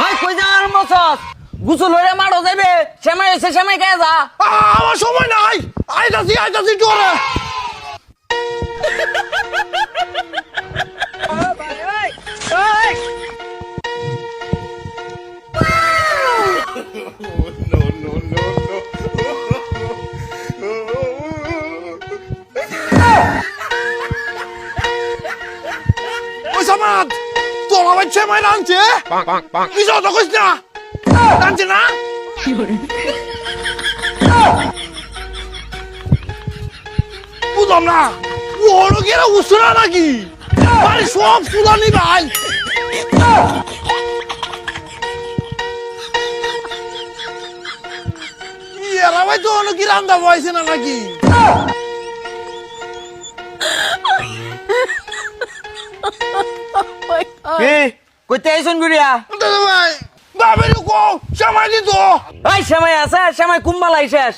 ভাই কই যাওয়ার মছস গুছল হইরা মারো যাইবে সেমাই এসে সেমাই খেয়ে যা আমার সময় নাই আইতাছি তোরে ওই সামাদ তোর আমার সেমাই রাঁধছে কিছু তো কইস না রাঁধছে না বুঝলাম না ওর কি এরা উসরা নাকি আরে সব সুদানি ভাই এরা ভাই তো অনেক কি রান্না বয়সে না নাকি কি কইতে আইছন গুড়িয়া দাদা ভাই বাবের কো সময় দিত ভাই সেমাই আছে সেমাই কুম্বালাই শেষ